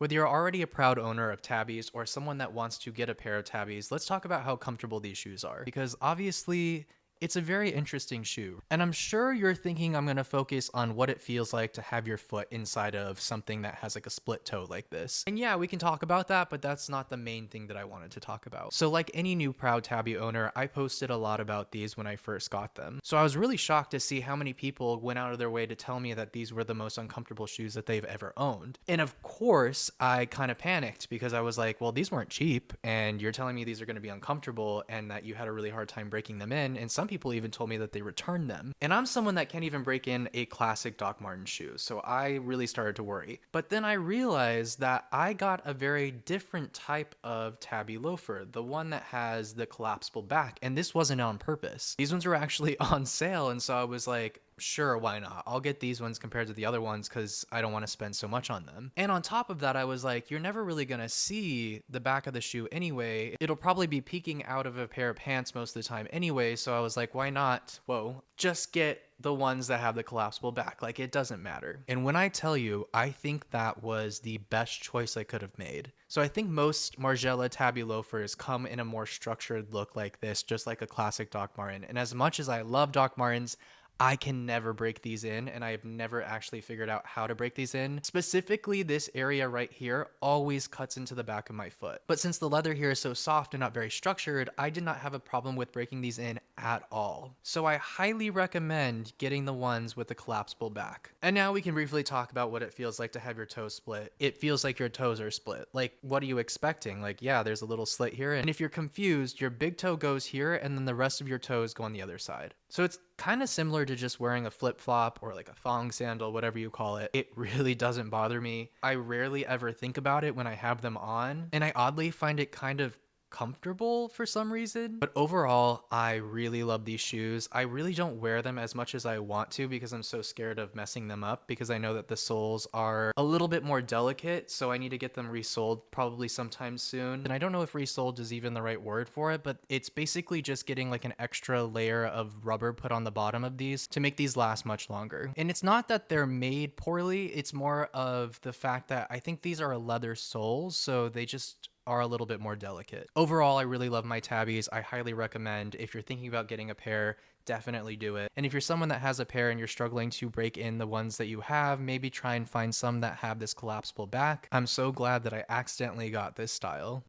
Whether you're already a proud owner of Tabis or someone that wants to get a pair of Tabis, let's talk about how comfortable these shoes are. Because obviously, it's a very interesting shoe. And I'm sure you're thinking I'm going to focus on what it feels like to have your foot inside of something that has like a split toe like this. And yeah, we can talk about that, but that's not the main thing that I wanted to talk about. So like any new proud Tabi owner, I posted a lot about these when I first got them. So I was really shocked to see how many people went out of their way to tell me that these were the most uncomfortable shoes that they've ever owned. And of course, I kind of panicked because I was like, well, these weren't cheap and you're telling me these are going to be uncomfortable and that you had a really hard time breaking them in. And some people even told me that they returned them. And I'm someone that can't even break in a classic Doc Martens shoe, so I really started to worry. But then I realized that I got a very different type of Tabi loafer, the one that has the collapsible back, and this wasn't on purpose. These ones were actually on sale, and so I was like, sure, why not? I'll get these ones compared to the other ones because I don't want to spend so much on them. And on top of that, I was like, you're never really going to see the back of the shoe anyway. It'll probably be peeking out of a pair of pants most of the time anyway. So I was like, why not? Whoa, just get the ones that have the collapsible back. Like, it doesn't matter. And when I tell you, I think that was the best choice I could have made. So I think most Margiela Tabi loafers come in a more structured look like this, just like a classic Doc Marten. And as much as I love Doc Martens, I can never break these in, and I have never actually figured out how to break these in. Specifically, this area right here always cuts into the back of my foot. But since the leather here is so soft and not very structured, I did not have a problem with breaking these in at all. So I highly recommend getting the ones with the collapsible back. And now we can briefly talk about what it feels like to have your toes split. It feels like your toes are split. Like, what are you expecting? Like, yeah, there's a little slit here, and if you're confused, your big toe goes here, and then the rest of your toes go on the other side. So it's kind of similar to just wearing a flip-flop or like a thong sandal, whatever you call it. It really doesn't bother me. I rarely ever think about it when I have them on, and I oddly find it kind of comfortable for some reason. But overall, I really love these shoes. I really don't wear them as much as I want to because I'm so scared of messing them up, because I know that the soles are a little bit more delicate, so I need to get them resoled probably sometime soon. And I don't know if resoled is even the right word for it, but it's basically just getting like an extra layer of rubber put on the bottom of these to make these last much longer. And it's not that they're made poorly, it's more of the fact that I think these are leather soles, so they just are a little bit more delicate. Overall, I really love my Tabis. I highly recommend, if you're thinking about getting a pair, definitely do it. And if you're someone that has a pair and you're struggling to break in the ones that you have, maybe try and find some that have this collapsible back. I'm so glad that I accidentally got this style.